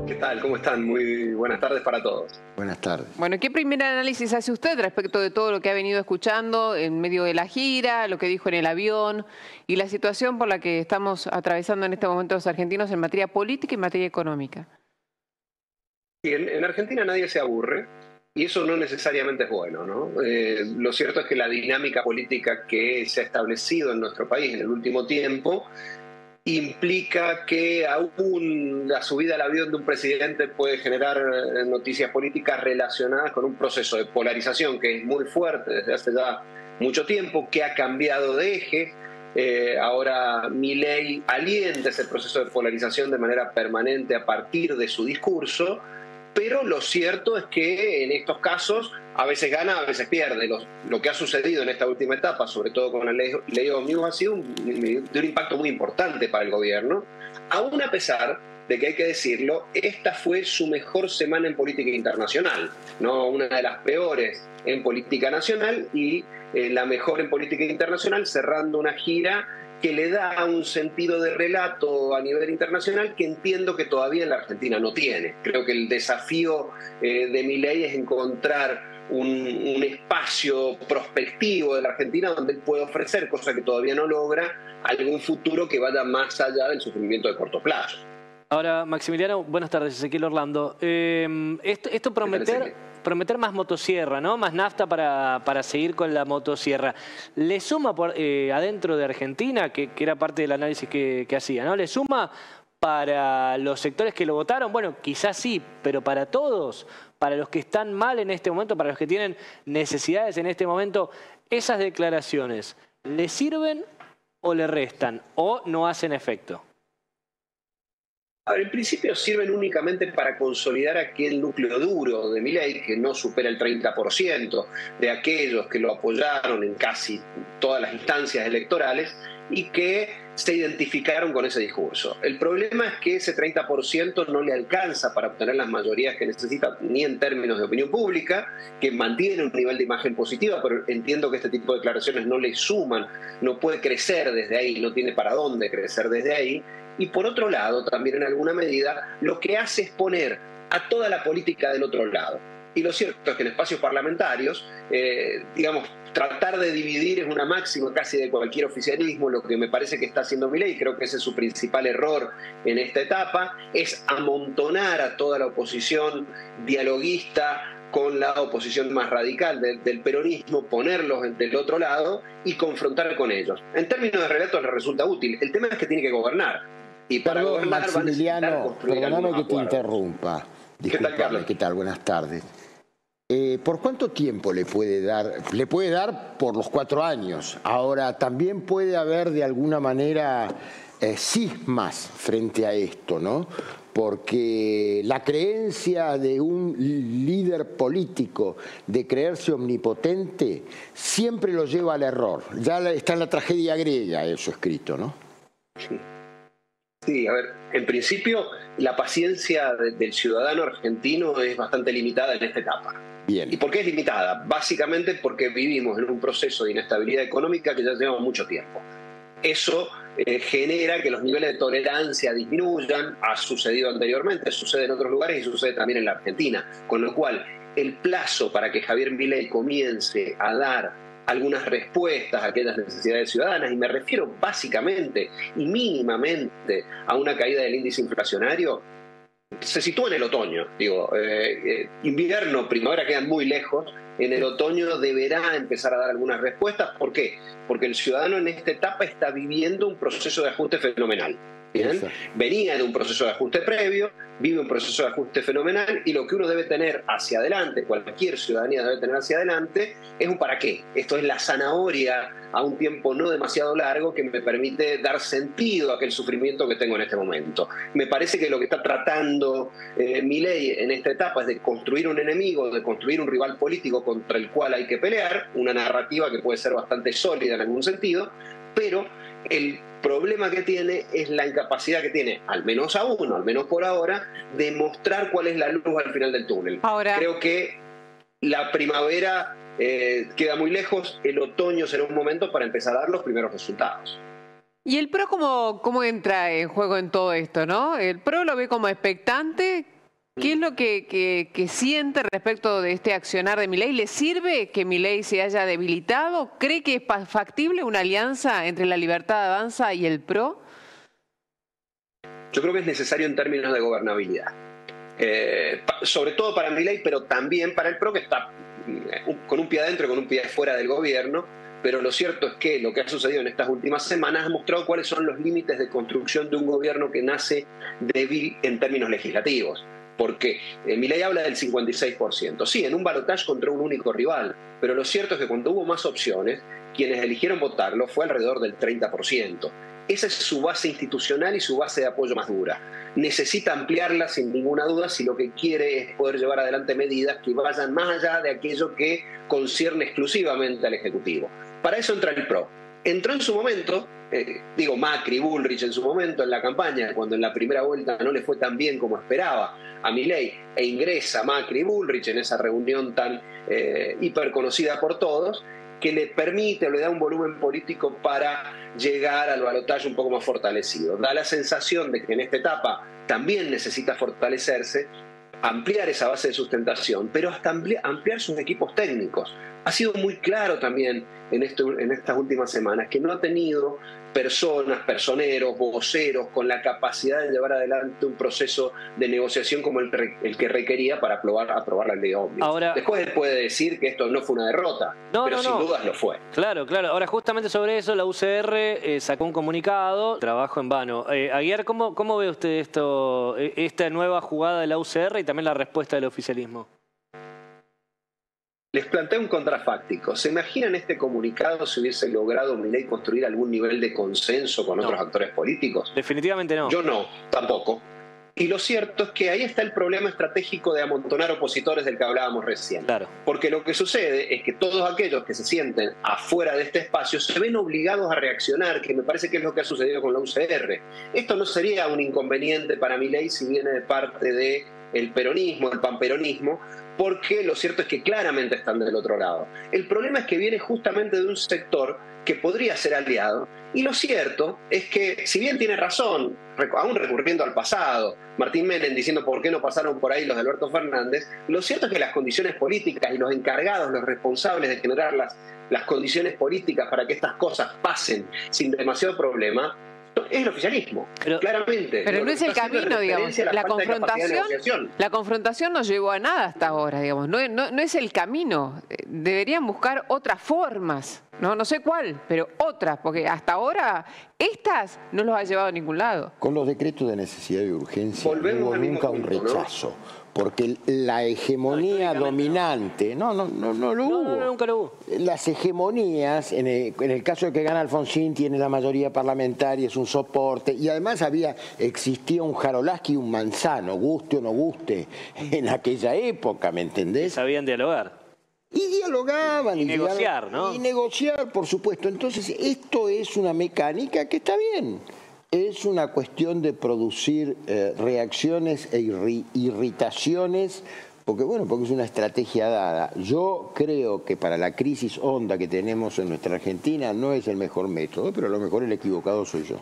¿Qué tal? ¿Cómo están? Muy buenas tardes para todos. Buenas tardes. Bueno, ¿qué primer análisis hace usted respecto de todo lo que ha venido escuchando en medio de la gira, lo que dijo en el avión y la situación por la que estamos atravesando en este momento los argentinos en materia política y en materia económica? Sí, en Argentina nadie se aburre y eso no necesariamente es bueno, ¿no? Lo cierto es que la dinámica política que se ha establecido en nuestro país en el último tiempo implica que aún la subida al avión de un presidente puede generar noticias políticas relacionadas con un proceso de polarización que es muy fuerte desde hace ya mucho tiempo, que ha cambiado de eje. Ahora Milei alienta ese proceso de polarización de manera permanente a partir de su discurso, pero lo cierto es que en estos casos a veces gana, a veces pierde. Lo que ha sucedido en esta última etapa, sobre todo con la ley Ómnibus, ha sido de un impacto muy importante para el gobierno, aún a pesar de que hay que decirlo, esta fue su mejor semana en política internacional, no una de las peores en política nacional y la mejor en política internacional, cerrando una gira que le da un sentido de relato a nivel internacional que entiendo que todavía en la Argentina no tiene. Creo que el desafío de Milei es encontrar un espacio prospectivo de la Argentina donde él puede ofrecer, cosa que todavía no logra, algún futuro que vaya más allá del sufrimiento de corto plazo. Ahora, Maximiliano, buenas tardes, Ezequiel Orlando. Esto prometer más motosierra, ¿no? Más nafta para seguir con la motosierra. ¿Le suma adentro de Argentina, que era parte del análisis que hacía, ¿no? ¿Le suma para los sectores que lo votaron? Bueno, quizás sí, pero para todos, para los que están mal en este momento, para los que tienen necesidades en este momento, ¿esas declaraciones le sirven o le restan o no hacen efecto? En principio sirven únicamente para consolidar aquel núcleo duro de Milei que no supera el 30% de aquellos que lo apoyaron en casi todas las instancias electorales y que se identificaron con ese discurso. El problema es que ese 30% no le alcanza para obtener las mayorías que necesita, ni en términos de opinión pública, que mantiene un nivel de imagen positiva, pero entiendo que este tipo de declaraciones no le suman, no puede crecer desde ahí, no tiene para dónde crecer desde ahí. Y por otro lado, también en alguna medida, lo que hace es poner a toda la política del otro lado. Y lo cierto es que en espacios parlamentarios, tratar de dividir es una máxima casi de cualquier oficialismo, lo que me parece que está haciendo Milei, creo que ese es su principal error en esta etapa, es amontonar a toda la oposición dialoguista con la oposición más radical del peronismo, ponerlos del otro lado y confrontar con ellos. En términos de relatos les resulta útil, el tema es que tiene que gobernar. Y para gobernar Maximiliano, perdóname que te interrumpa. Disculpame, ¿qué tal? Buenas tardes. ¿Por cuánto tiempo le puede dar? Le puede dar por los 4 años. Ahora, también puede haber de alguna manera cismas frente a esto, ¿no? Porque la creencia de un líder político de creerse omnipotente siempre lo lleva al error. Ya está en la tragedia griega eso escrito, ¿no? Sí, a ver, en principio la paciencia del ciudadano argentino es bastante limitada en esta etapa. Bien. ¿Y por qué es limitada? Básicamente porque vivimos en un proceso de inestabilidad económica que ya lleva mucho tiempo. Eso genera que los niveles de tolerancia disminuyan, ha sucedido anteriormente, sucede en otros lugares y sucede también en la Argentina, con lo cual el plazo para que Javier Milei comience a dar algunas respuestas a aquellas necesidades ciudadanas, y me refiero básicamente y mínimamente a una caída del índice inflacionario, se sitúa en el otoño. Invierno, primavera quedan muy lejos. En el otoño deberá empezar a dar algunas respuestas. ¿Por qué? Porque el ciudadano en esta etapa está viviendo un proceso de ajuste fenomenal. ¿Bien? Venía de un proceso de ajuste previo, vive un proceso de ajuste fenomenal, y lo que uno debe tener hacia adelante, cualquier ciudadanía debe tener hacia adelante, es un para qué. Esto es la zanahoria a un tiempo no demasiado largo que me permite dar sentido a aquel sufrimiento que tengo en este momento. Me parece que lo que está tratando Milei en esta etapa es de construir un enemigo, de construir un rival político contra el cual hay que pelear, una narrativa que puede ser bastante sólida en algún sentido, pero el problema que tiene es la incapacidad que tiene, al menos aún, al menos por ahora, de mostrar cuál es la luz al final del túnel. Creo que la primavera queda muy lejos, el otoño será un momento para empezar a dar los primeros resultados. ¿Y el PRO cómo entra en juego en todo esto, no? ¿El PRO lo ve como expectante? ¿Qué es lo que siente respecto de este accionar de Milei? ¿Le sirve que Milei se haya debilitado? ¿Cree que es factible una alianza entre La Libertad Avanza y el PRO? Yo creo que es necesario en términos de gobernabilidad. Sobre todo para Milei, pero también para el PRO, que está con un pie adentro y con un pie fuera del gobierno. Pero lo cierto es que lo que ha sucedido en estas últimas semanas ha mostrado cuáles son los límites de construcción de un gobierno que nace débil en términos legislativos. Porque Milei habla del 56%. Sí, en un balotaje contra un único rival, pero lo cierto es que cuando hubo más opciones, quienes eligieron votarlo fue alrededor del 30%. Esa es su base institucional y su base de apoyo más dura. Necesita ampliarla sin ninguna duda si lo que quiere es poder llevar adelante medidas que vayan más allá de aquello que concierne exclusivamente al Ejecutivo. Para eso entra el PRO. Entró en su momento, Macri, Bullrich en su momento en la campaña, cuando en la primera vuelta no le fue tan bien como esperaba a Milei, e ingresa Macri y Bullrich en esa reunión tan hiperconocida por todos, que le permite o le da un volumen político para llegar al balotaje un poco más fortalecido. Da la sensación de que en esta etapa también necesita fortalecerse, ampliar esa base de sustentación, pero hasta ampliar sus equipos técnicos. Ha sido muy claro también en estas últimas semanas que no ha tenido personeros, voceros con la capacidad de llevar adelante un proceso de negociación como el que requería para aprobar la ley ómnibus. Ahora, después él puede decir que esto no fue una derrota, pero sin dudas lo fue. Claro. Ahora, justamente sobre eso, la UCR sacó un comunicado, trabajo en vano. Aguiar, ¿cómo ve usted esta nueva jugada de la UCR y también la respuesta del oficialismo? Les planteo un contrafáctico. ¿Se imaginan este comunicado si hubiese logrado Milei construir algún nivel de consenso con otros actores políticos? Definitivamente no. Yo no, tampoco. Y lo cierto es que ahí está el problema estratégico de amontonar opositores del que hablábamos recién. Claro. Porque lo que sucede es que todos aquellos que se sienten afuera de este espacio se ven obligados a reaccionar, que me parece que es lo que ha sucedido con la UCR. Esto no sería un inconveniente para Milei si viene de parte del peronismo, el panperonismo, porque lo cierto es que claramente están del otro lado. El problema es que viene justamente de un sector que podría ser aliado, y lo cierto es que, si bien tiene razón, aún recurriendo al pasado, Martín Menem diciendo por qué no pasaron por ahí los de Alberto Fernández, lo cierto es que las condiciones políticas y los encargados, los responsables de generar las condiciones políticas para que estas cosas pasen sin demasiado problema, es el oficialismo, claramente. Pero no es el camino, digamos. La confrontación no llegó a nada hasta ahora, digamos. No es el camino. Deberían buscar otras formas. No sé cuál, pero otras, porque hasta ahora estas no los ha llevado a ningún lado. Con los decretos de necesidad y urgencia no hubo nunca un rechazo. Porque la hegemonía dominante, no lo hubo. No, nunca lo hubo. Las hegemonías, en el caso de que gana Alfonsín, tiene la mayoría parlamentaria, es un soporte, y además existía un Jarolaski y un Manzano, guste o no guste, en aquella época, ¿me entendés? Sabían dialogar. Y dialogaban. Y negociar, ¿no? Y negociar, por supuesto. Entonces, esto es una mecánica que está bien. Es una cuestión de producir reacciones e irritaciones, porque es una estrategia dada. Yo creo que para la crisis honda que tenemos en nuestra Argentina no es el mejor método, pero a lo mejor el equivocado soy yo.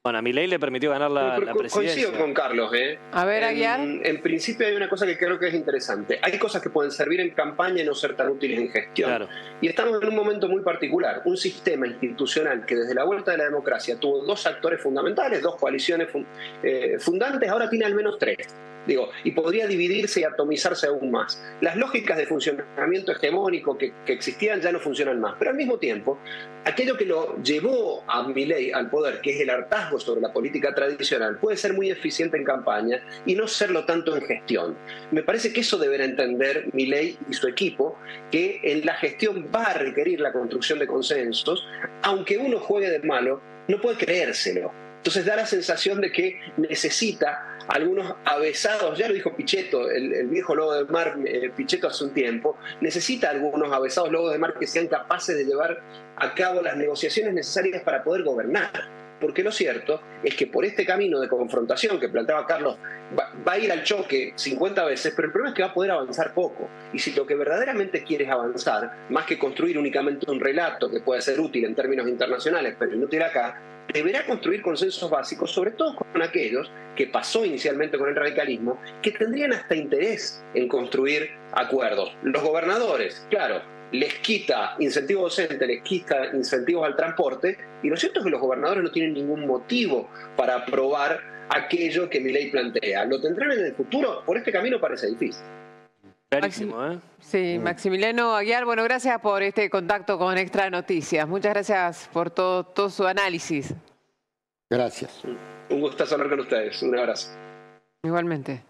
Bueno, a Milei le permitió ganar la presidencia. Coincido con Carlos. A ver, Aguiar. En principio hay una cosa que creo que es interesante. Hay cosas que pueden servir en campaña y no ser tan útiles en gestión. Claro. Y estamos en un momento muy particular. Un sistema institucional que desde la vuelta de la democracia tuvo dos actores fundamentales, dos coaliciones fundantes, ahora tiene al menos tres. Y podría dividirse y atomizarse aún más. Las lógicas de funcionamiento hegemónico que existían ya no funcionan más. Pero al mismo tiempo, aquello que lo llevó a Milei al poder, que es el hartazgo sobre la política tradicional, puede ser muy eficiente en campaña y no serlo tanto en gestión. Me parece que eso deberá entender Milei y su equipo, que en la gestión va a requerir la construcción de consensos, aunque uno juegue de malo, no puede creérselo. Entonces da la sensación de que necesita algunos avesados, ya lo dijo Pichetto, el viejo lobo de mar, Pichetto hace un tiempo, necesita algunos avesados lobos de mar que sean capaces de llevar a cabo las negociaciones necesarias para poder gobernar. Porque lo cierto es que por este camino de confrontación que planteaba Carlos, va a ir al choque 50 veces, pero el problema es que va a poder avanzar poco. Y si lo que verdaderamente quiere es avanzar, más que construir únicamente un relato que puede ser útil en términos internacionales, pero inútil acá, deberá construir consensos básicos, sobre todo con aquellos que pasó inicialmente con el radicalismo, que tendrían hasta interés en construir acuerdos. Los gobernadores, claro, les quita incentivo docente, les quita incentivos al transporte, y lo cierto es que los gobernadores no tienen ningún motivo para aprobar aquello que Milei plantea. ¿Lo tendrán en el futuro? Por este camino parece difícil. Clarísimo, ¿eh? Sí, Maximiliano Aguiar, bueno, gracias por este contacto con Extra Noticias. Muchas gracias por todo su análisis. Gracias. Un gustazo hablar con ustedes. Un abrazo. Igualmente.